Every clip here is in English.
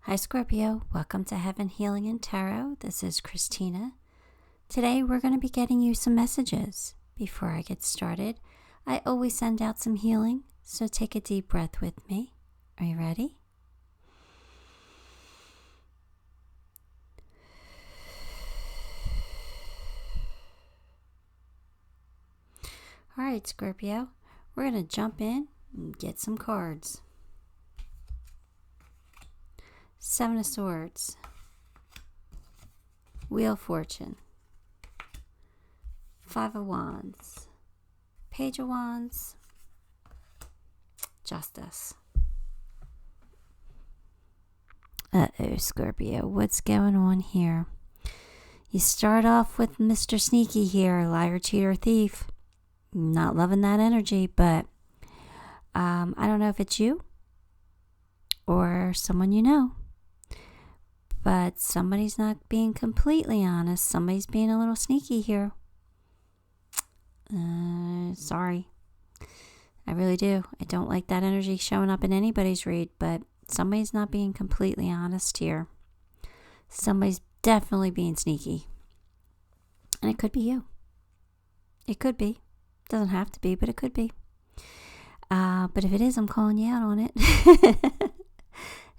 Hi Scorpio, welcome to Heaven Healing and Tarot. This is Christina. Today we're going to be getting you some messages. Before I get started, I always send out some healing, so take a deep breath with me. Are you ready? All right, Scorpio, we're going to jump in and get some cards. Seven of Swords, Wheel of Fortune, Five of Wands, Page of Wands, Justice. Uh-oh, Scorpio, what's going on here? You start off with Mr. Sneaky here, liar, cheater, thief. Not loving that energy, but I don't know if it's you or someone you know. But somebody's not being completely honest. Somebody's being a little sneaky here. Sorry. I really do. I don't like that energy showing up in anybody's read, but somebody's not being completely honest here. Somebody's definitely being sneaky. And it could be you. It could be. Doesn't have to be, but it could be. But if it is, I'm calling you out on it.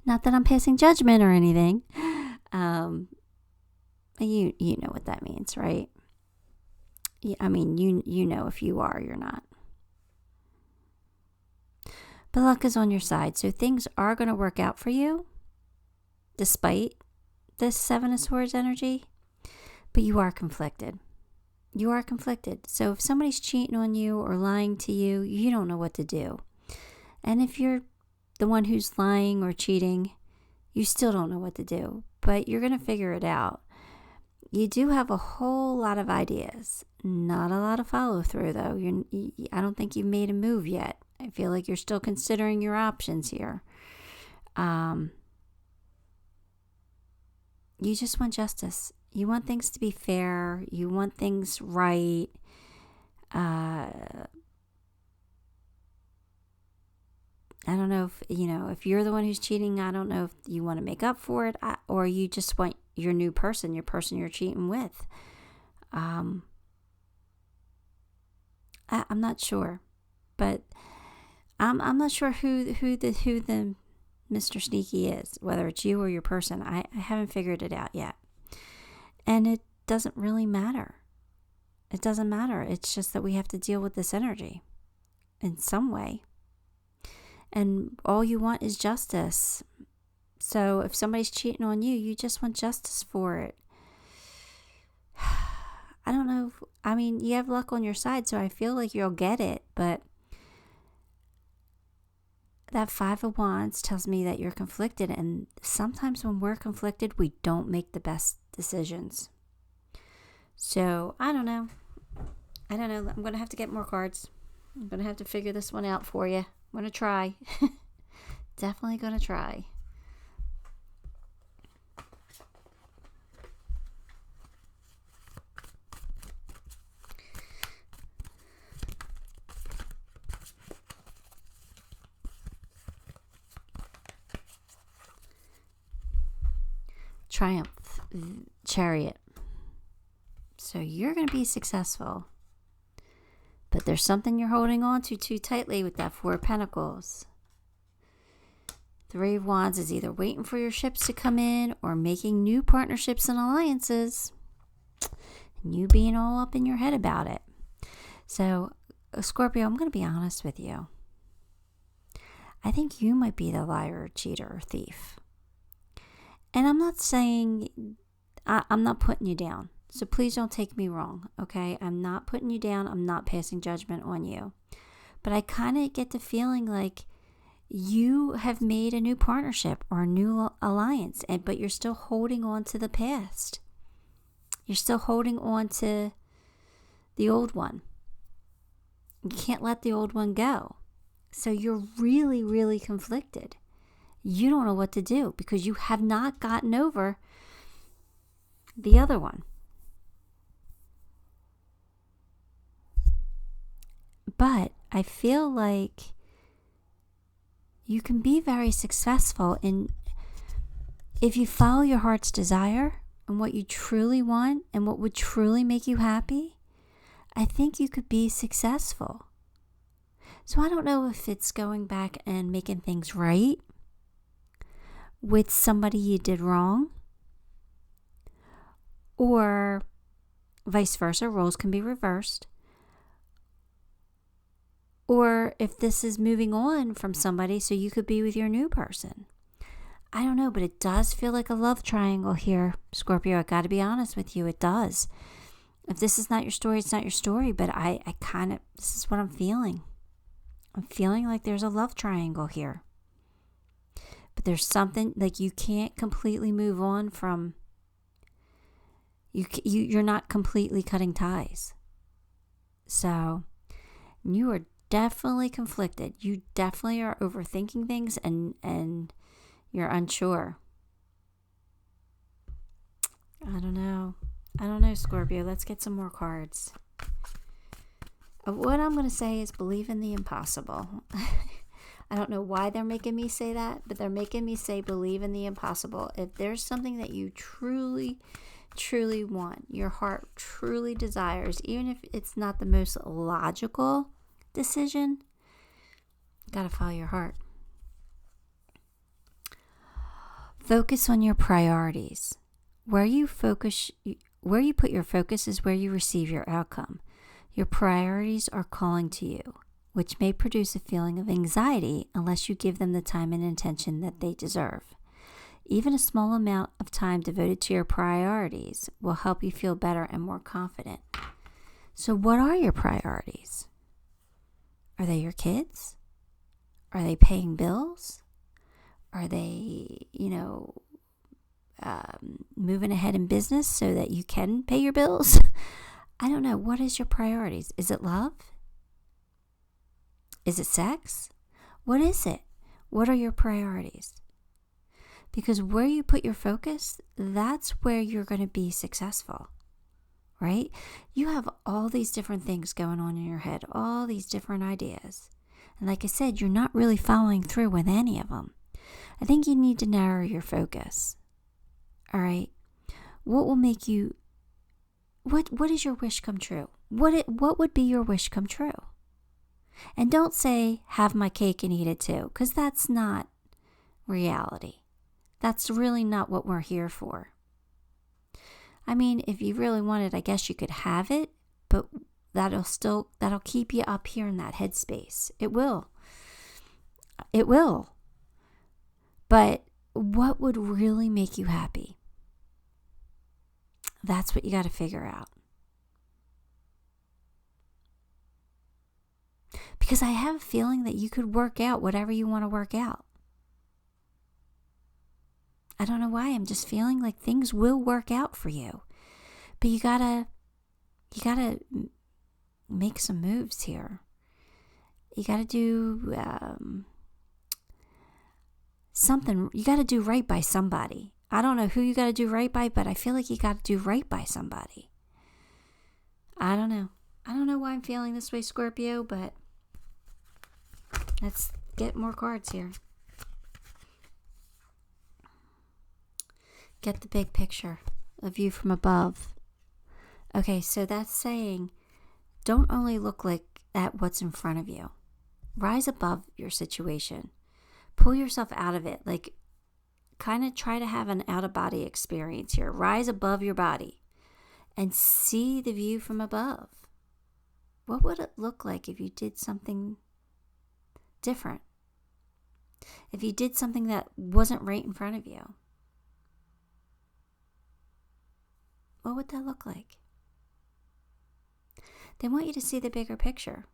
Not that I'm passing judgment or anything. You know what that means, right? I mean, you know if you are, you're not. But luck is on your side, so things are going to work out for you, despite this Seven of Swords energy. But you are conflicted. You are conflicted. So if somebody's cheating on you or lying to you, you don't know what to do. And if you're the one who's lying or cheating, you still don't know what to do, but you're going to figure it out. You do have a whole lot of ideas, not a lot of follow through though. I don't think you've made a move yet. I feel like you're still considering your options here. You just want justice. You want things to be fair. You want things right. I don't know if you're the one who's cheating, I don't know if you want to make up for it or you just want your new person, your person you're cheating with. I'm not sure, but I'm not sure who the Mr. Sneaky is, whether it's you or your person. I haven't figured it out yet. And it doesn't really matter. It doesn't matter. It's just that we have to deal with this energy in some way. And all you want is justice. So if somebody's cheating on you, you just want justice for it. I don't know. You have luck on your side, so I feel like you'll get it. But that Five of Wands tells me that you're conflicted. And sometimes when we're conflicted, we don't make the best decisions. So I don't know. I'm going to have to get more cards. I'm going to have to figure this one out for you. I'm going to try. Definitely going to try. Triumph, Chariot. So you're going to be successful. But there's something you're holding on to too tightly with that Four of Pentacles. Three of Wands is either waiting for your ships to come in or making new partnerships and alliances. And you being all up in your head about it. So, Scorpio, I'm going to be honest with you. I think you might be the liar, cheater, or thief. And I'm not saying, I'm not putting you down. So please don't take me wrong, okay? I'm not putting you down. I'm not passing judgment on you. But I kind of get the feeling like you have made a new partnership or a new alliance, but you're still holding on to the past. You're still holding on to the old one. You can't let the old one go. So you're really, really conflicted. You don't know what to do because you have not gotten over the other one. But I feel like you can be very successful in if you follow your heart's desire and what you truly want and what would truly make you happy, I think you could be successful. So I don't know if it's going back and making things right with somebody you did wrong, or vice versa, roles can be reversed. Or if this is moving on from somebody so you could be with your new person. I don't know, but it does feel like a love triangle here, Scorpio. I got to be honest with you, it does. If this is not your story, it's not your story, but I kind of, this is what I'm feeling. I'm feeling like there's a love triangle here. But there's something, like you can't completely move on from, you're not completely cutting ties. So you are definitely conflicted. You definitely are overthinking things and you're unsure. I don't know, Scorpio. Let's get some more cards. What I'm going to say is believe in the impossible. I don't know why they're making me say that, but they're making me say believe in the impossible. If there's something that you truly, truly want, your heart truly desires, even if it's not the most logical decision, you got to follow your heart. Focus on your priorities. Where you put your focus is where you receive your outcome. Your priorities are calling to you, which may produce a feeling of anxiety unless you give them the time and attention that they deserve. Even a small amount of time devoted to your priorities will help you feel better and more confident. So what are your priorities? Are they your kids? Are they paying bills? Are they, moving ahead in business so that you can pay your bills? I don't know. What is your priorities? Is it love? Is it sex? What is it? What are your priorities? Because where you put your focus, that's where you're going to be successful, right? You have all these different things going on in your head, all these different ideas. And like I said, you're not really following through with any of them. I think you need to narrow your focus. All right? What will make you, what is your wish come true? What would be your wish come true? And don't say, have my cake and eat it too, because that's not reality. That's really not what we're here for. I mean, if you really wanted, I guess you could have it, but that'll keep you up here in that headspace. It will. It will. But what would really make you happy? That's what you got to figure out. Because I have a feeling that you could work out whatever you want to work out. I don't know why. I'm just feeling like things will work out for you. But you gotta make some moves here. You gotta do something. You gotta do right by somebody. I don't know who you gotta do right by, but I feel like you gotta do right by somebody. I don't know. I don't know why I'm feeling this way, Scorpio, but let's get more cards here. Get the big picture, a view from above. Okay, so that's saying don't only look at what's in front of you. Rise above your situation. Pull yourself out of it. Like, kind of try to have an out-of-body experience here. Rise above your body and see the view from above. What would it look like if you did something different? If you did something that wasn't right in front of you? What would that look like? They want you to see the bigger picture.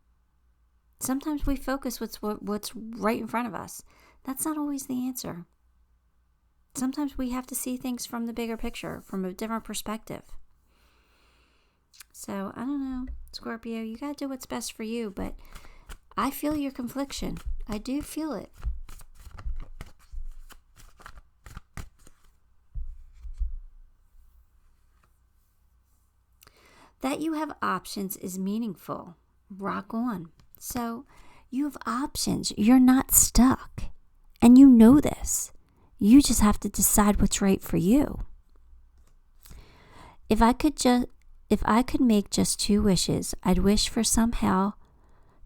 Sometimes we focus what's right in front of us. That's not always the answer. Sometimes we have to see things from the bigger picture, from a different perspective. So, I don't know, Scorpio, you got to do what's best for you, but I feel your confliction. I do feel it. That you have options is meaningful. Rock on. So you have options. You're not stuck. And you know this. You just have to decide what's right for you. If I could make just 2 wishes, I'd wish for somehow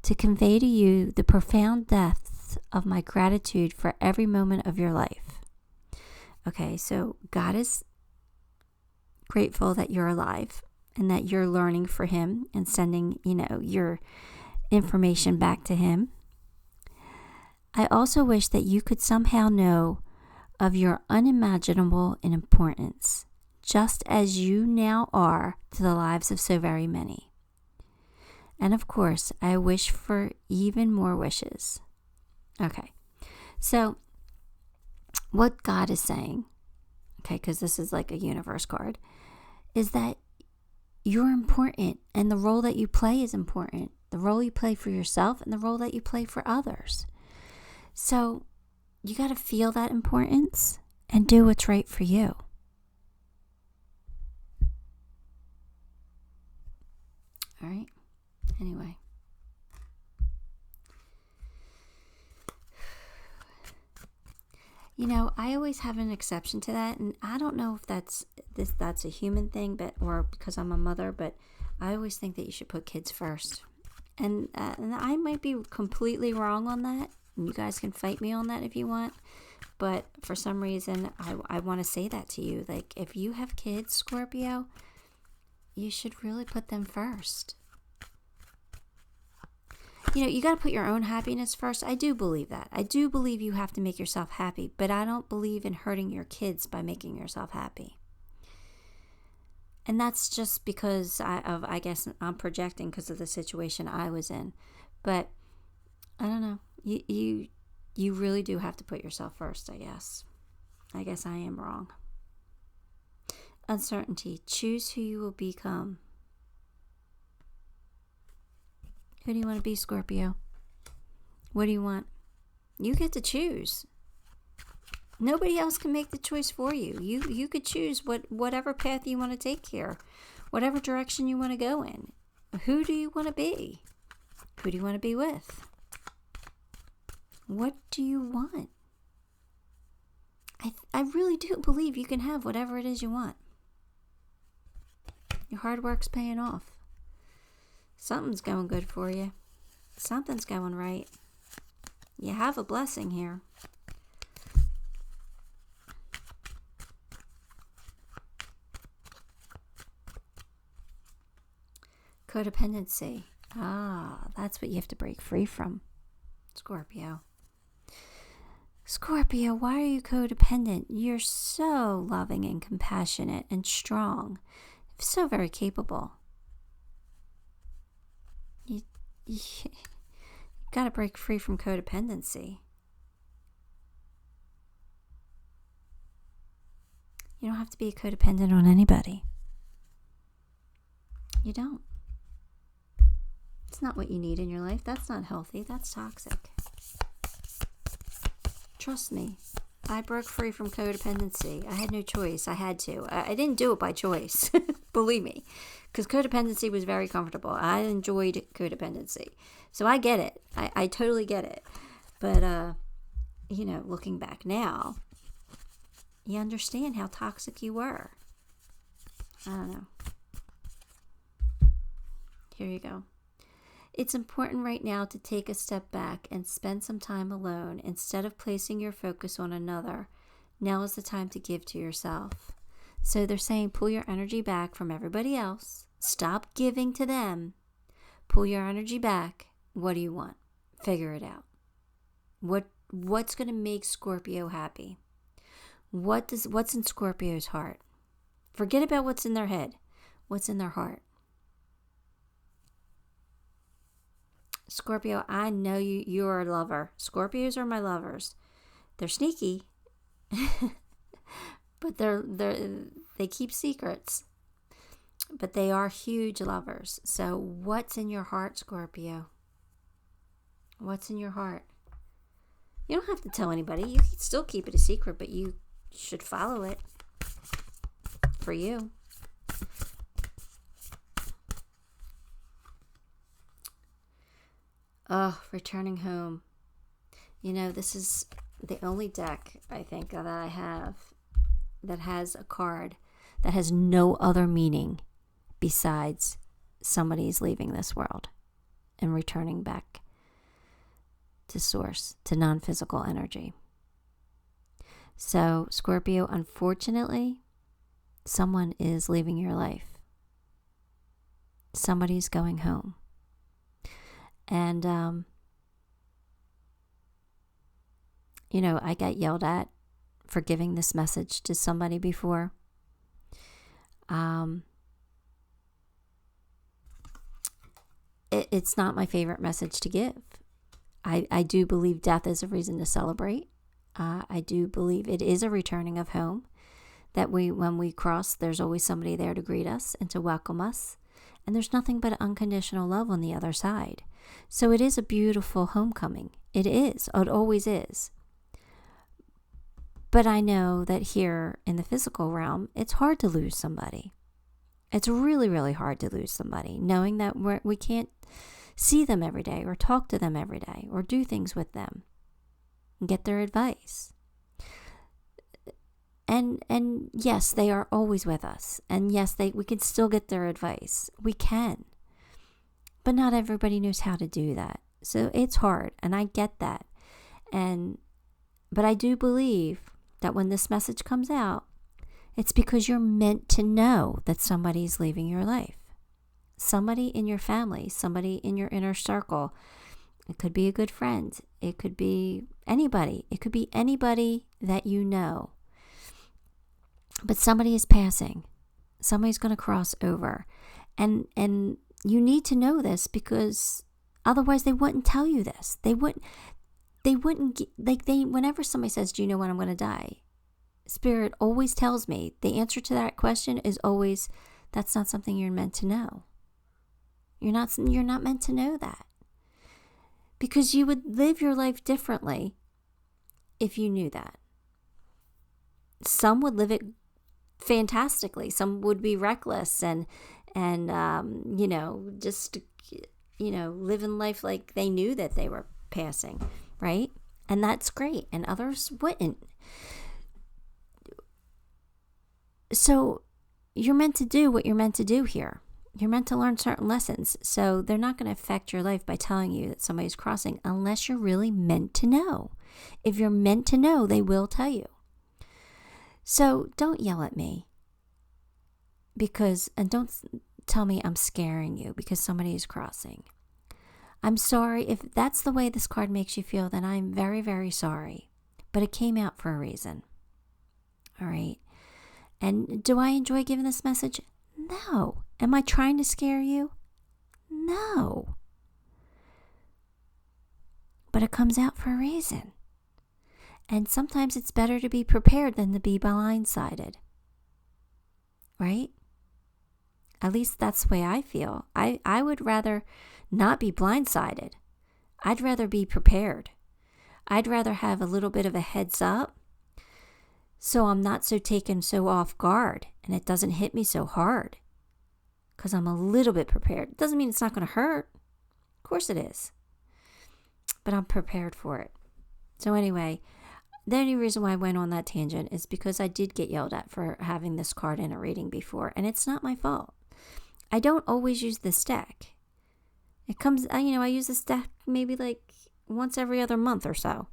to convey to you the profound depths of my gratitude for every moment of your life. Okay, so God is grateful that you're alive and that you're learning for Him and sending, your information back to Him. I also wish that you could somehow know of your unimaginable importance, just as you now are to the lives of so very many. And of course, I wish for even more wishes. Okay, so what God is saying, okay, because this is like a universe card, is that you're important and the role that you play is important. The role you play for yourself and the role that you play for others. So you got to feel that importance and do what's right for you. All right. Anyway. I always have an exception to that, and I don't know if that's a human thing, or because I'm a mother, but I always think that you should put kids first. And I might be completely wrong on that. And you guys can fight me on that if you want. But for some reason, I want to say that to you. Like, if you have kids, Scorpio, you should really put them first. You got to put your own happiness first. I do believe that. I do believe you have to make yourself happy. But I don't believe in hurting your kids by making yourself happy. And that's just because I guess I'm projecting because of the situation I was in. But I don't know. You really do have to put yourself first, I guess. I guess I am wrong. Uncertainty. Choose who you will become. Who do you want to be, Scorpio? What do you want? You get to choose. Nobody else can make the choice for you. You could choose whatever path you want to take here, whatever direction you want to go in. Who do you want to be? Who do you want to be with? What do you want? I really do believe you can have whatever it is you want. Your hard work's paying off. Something's going good for you. Something's going right. You have a blessing here. Codependency. That's what you have to break free from, Scorpio. Scorpio, why are you codependent? You're so loving and compassionate and strong. So very capable. You got to break free from codependency. You don't have to be codependent on anybody. You don't. It's not what you need in your life. That's not healthy. That's toxic. Trust me. I broke free from codependency. I had no choice. I had to. I didn't do it by choice. Believe me. Because codependency was very comfortable. I enjoyed codependency. So I get it. I totally get it. But, looking back now, you understand how toxic you were. I don't know. Here you go. It's important right now to take a step back and spend some time alone instead of placing your focus on another. Now is the time to give to yourself. So they're saying pull your energy back from everybody else. Stop giving to them. Pull your energy back. What do you want? Figure it out. What's going to make Scorpio happy? What's in Scorpio's heart? Forget about what's in their head. What's in their heart? Scorpio, I know you're a lover. Scorpios are my lovers. They're sneaky, but they keep secrets. But they are huge lovers. So what's in your heart, Scorpio? What's in your heart? You don't have to tell anybody. You can still keep it a secret, but you should follow it for you. Oh, returning home. This is the only deck I think that I have that has a card that has no other meaning besides somebody's leaving this world and returning back to source, to non-physical energy. So, Scorpio, unfortunately, someone is leaving your life. Somebody's going home. And, I got yelled at for giving this message to somebody before. It's not my favorite message to give. I do believe death is a reason to celebrate. I do believe it is a returning of home. That when we cross, there's always somebody there to greet us and to welcome us. And there's nothing but unconditional love on the other side. So it is a beautiful homecoming. It is. It always is. But I know that here in the physical realm, it's hard to lose somebody. It's really, really hard to lose somebody, knowing that we can't see them every day or talk to them every day or do things with them and get their advice. And yes, they are always with us. And yes, we can still get their advice. We can. But not everybody knows how to do that. So it's hard, and I get that. But I do believe that when this message comes out, it's because you're meant to know that somebody's leaving your life. Somebody in your family, somebody in your inner circle. It could be a good friend. It could be anybody. It could be anybody that you know. But somebody is passing. Somebody's going to cross over. And you need to know this, because otherwise they wouldn't tell you this. Whenever somebody says, do you know when I'm going to die? Spirit always tells me the answer to that question is always, that's not something you're meant to know. You're not meant to know that. Because you would live your life differently if you knew that. Some would live it fantastically. Some would be reckless and living life like they knew that they were passing, right? And that's great. And others wouldn't. So you're meant to do what you're meant to do here. You're meant to learn certain lessons. So they're not going to affect your life by telling you that somebody's crossing unless you're really meant to know. If you're meant to know, they will tell you. So don't yell at me and don't tell me I'm scaring you because somebody is crossing. I'm sorry. If that's the way this card makes you feel, then I'm very, very sorry. But it came out for a reason. All right. And do I enjoy giving this message? No. Am I trying to scare you? No. But it comes out for a reason. And sometimes it's better to be prepared than to be blindsided. Right? At least that's the way I feel. I would rather not be blindsided. I'd rather be prepared. I'd rather have a little bit of a heads up so I'm not so taken so off guard and it doesn't hit me so hard because I'm a little bit prepared. It doesn't mean it's not going to hurt. Of course it is. But I'm prepared for it. So anyway, the only reason why I went on that tangent is because I did get yelled at for having this card in a reading before, and it's not my fault. I don't always use this deck. It comes, I use this deck maybe like once every other month or so.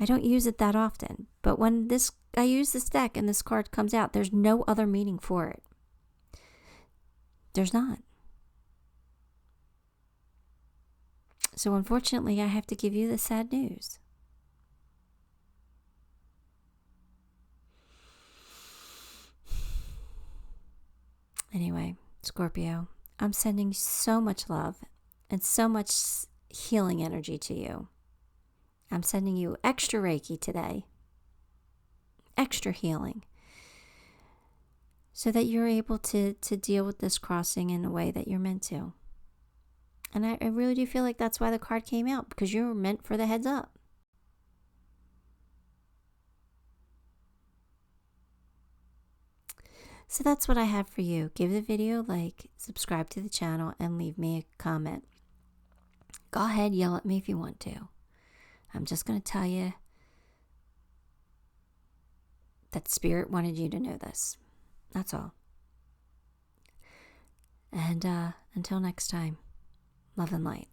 I don't use it that often, but when I use this deck and this card comes out, there's no other meaning for it. There's not. So unfortunately, I have to give you the sad news. Anyway, Scorpio, I'm sending so much love and so much healing energy to you. I'm sending you extra Reiki today, extra healing, so that you're able to deal with this crossing in a way that you're meant to. And I really do feel like that's why the card came out, because you're meant for the heads up. So that's what I have for you. Give the video a like, subscribe to the channel, and leave me a comment. Go ahead, yell at me if you want to. I'm just going to tell you that Spirit wanted you to know this. That's all. And until next time, love and light.